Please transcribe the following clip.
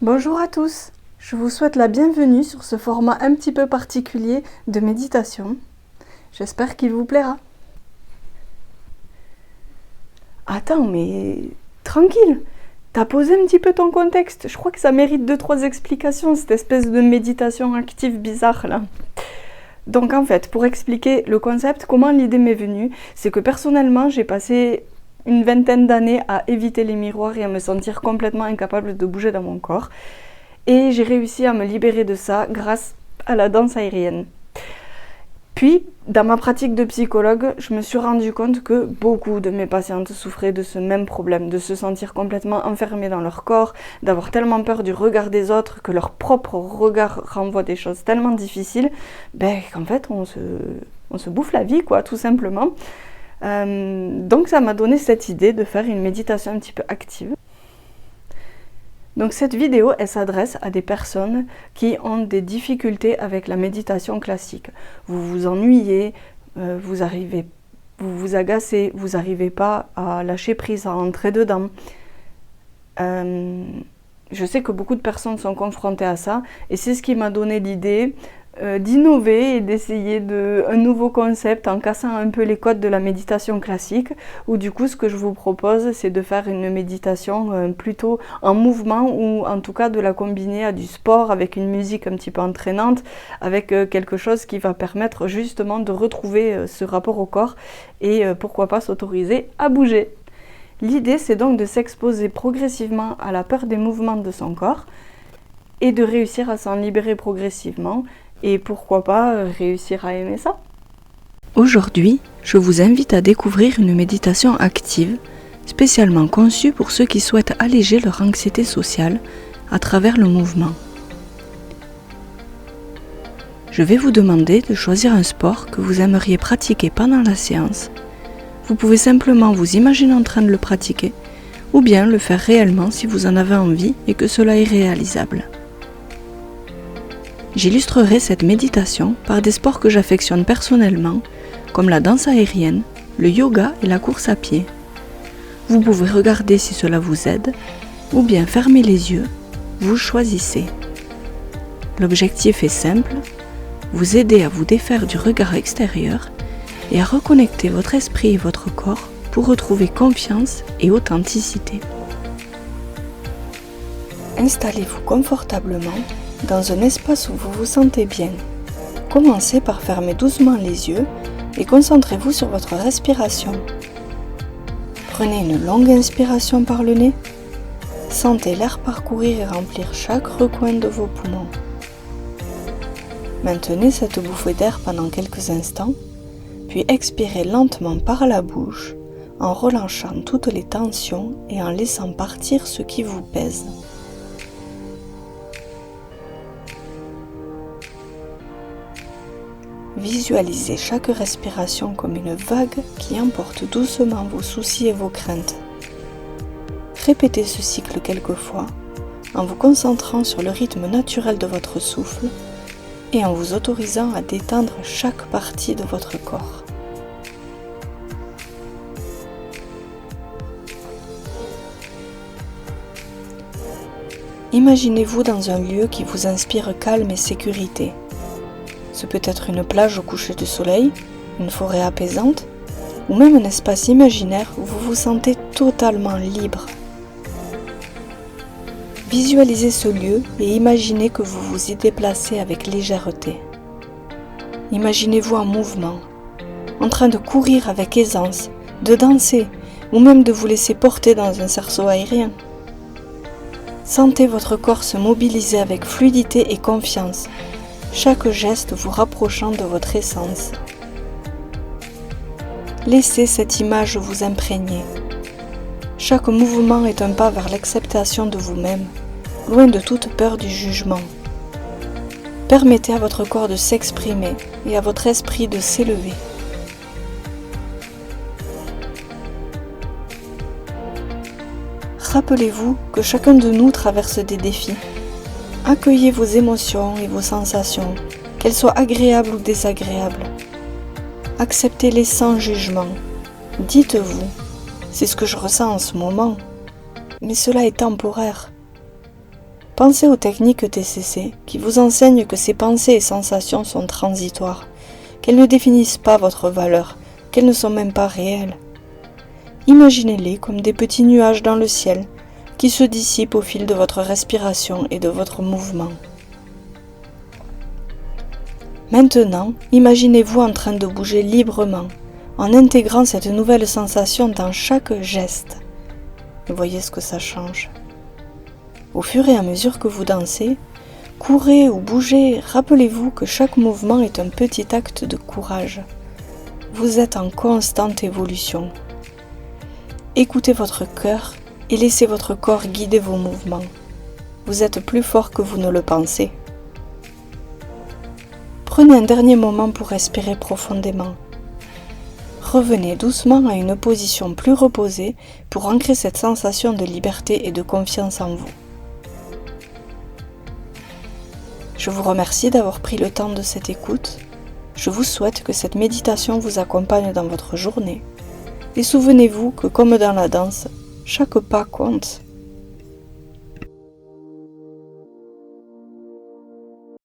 Bonjour à tous, je vous souhaite la bienvenue sur ce format un petit peu particulier de méditation. J'espère qu'il vous plaira. Attends, mais tranquille, t'as posé un petit peu ton contexte. Je crois que ça mérite 2-3 explications, cette espèce de méditation active bizarre là. Donc en fait, pour expliquer le concept, comment l'idée m'est venue, c'est que personnellement, j'ai passé une vingtaine d'années à éviter les miroirs et à me sentir complètement incapable de bouger dans mon corps. Et j'ai réussi à me libérer de ça grâce à la danse aérienne. Puis, dans ma pratique de psychologue, je me suis rendu compte que beaucoup de mes patientes souffraient de ce même problème, de se sentir complètement enfermées dans leur corps, d'avoir tellement peur du regard des autres, que leur propre regard renvoie des choses tellement difficiles, qu'en fait on se bouffe la vie, quoi, tout simplement. Donc ça m'a donné cette idée de faire une méditation un petit peu active. Donc cette vidéo, elle s'adresse à des personnes qui ont des difficultés avec la méditation classique. Vous vous ennuyez, vous vous agacez, vous n'arrivez pas à lâcher prise, à entrer dedans. Je sais que beaucoup de personnes sont confrontées à ça et c'est ce qui m'a donné l'idée d'innover et d'essayer un nouveau concept en cassant un peu les codes de la méditation classique, où du coup ce que je vous propose c'est de faire une méditation plutôt en mouvement, ou en tout cas de la combiner à du sport avec une musique un petit peu entraînante, avec quelque chose qui va permettre justement de retrouver ce rapport au corps et pourquoi pas s'autoriser à bouger. L'idée c'est donc de s'exposer progressivement à la peur des mouvements de son corps et de réussir à s'en libérer progressivement. Et pourquoi pas réussir à aimer ça. Aujourd'hui, je vous invite à découvrir une méditation active, spécialement conçue pour ceux qui souhaitent alléger leur anxiété sociale à travers le mouvement. Je vais vous demander de choisir un sport que vous aimeriez pratiquer pendant la séance. Vous pouvez simplement vous imaginer en train de le pratiquer, ou bien le faire réellement si vous en avez envie et que cela est réalisable. J'illustrerai cette méditation par des sports que j'affectionne personnellement, comme la danse aérienne, le yoga et la course à pied. Vous pouvez regarder si cela vous aide, ou bien fermer les yeux, vous choisissez. L'objectif est simple, vous aider à vous défaire du regard extérieur et à reconnecter votre esprit et votre corps pour retrouver confiance et authenticité. Installez-vous confortablement dans un espace où vous vous sentez bien. Commencez par fermer doucement les yeux et concentrez-vous sur votre respiration. Prenez une longue inspiration par le nez. Sentez l'air parcourir et remplir chaque recoin de vos poumons. Maintenez cette bouffée d'air pendant quelques instants, puis expirez lentement par la bouche en relâchant toutes les tensions et en laissant partir ce qui vous pèse. Visualisez chaque respiration comme une vague qui emporte doucement vos soucis et vos craintes. Répétez ce cycle quelques fois en vous concentrant sur le rythme naturel de votre souffle et en vous autorisant à détendre chaque partie de votre corps. Imaginez-vous dans un lieu qui vous inspire calme et sécurité. Ce peut être une plage au coucher du soleil, une forêt apaisante, ou même un espace imaginaire où vous vous sentez totalement libre. Visualisez ce lieu et imaginez que vous vous y déplacez avec légèreté. Imaginez-vous en mouvement, en train de courir avec aisance, de danser, ou même de vous laisser porter dans un cerceau aérien. Sentez votre corps se mobiliser avec fluidité et confiance, chaque geste vous rapprochant de votre essence. Laissez cette image vous imprégner. Chaque mouvement est un pas vers l'acceptation de vous-même, loin de toute peur du jugement. Permettez à votre corps de s'exprimer et à votre esprit de s'élever. Rappelez-vous que chacun de nous traverse des défis. Accueillez vos émotions et vos sensations, qu'elles soient agréables ou désagréables. Acceptez-les sans jugement. Dites-vous, c'est ce que je ressens en ce moment, mais cela est temporaire. Pensez aux techniques TCC qui vous enseignent que ces pensées et sensations sont transitoires, qu'elles ne définissent pas votre valeur, qu'elles ne sont même pas réelles. Imaginez-les comme des petits nuages dans le ciel qui se dissipent au fil de votre respiration et de votre mouvement. Maintenant, imaginez-vous en train de bouger librement, en intégrant cette nouvelle sensation dans chaque geste. Et voyez ce que ça change. Au fur et à mesure que vous dansez, courez ou bougez, rappelez-vous que chaque mouvement est un petit acte de courage. Vous êtes en constante évolution. Écoutez votre cœur et laissez votre corps guider vos mouvements. Vous êtes plus fort que vous ne le pensez. Prenez un dernier moment pour respirer profondément. Revenez doucement à une position plus reposée pour ancrer cette sensation de liberté et de confiance en vous. Je vous remercie d'avoir pris le temps de cette écoute. Je vous souhaite que cette méditation vous accompagne dans votre journée. Et souvenez-vous que comme dans la danse, chaque pas compte.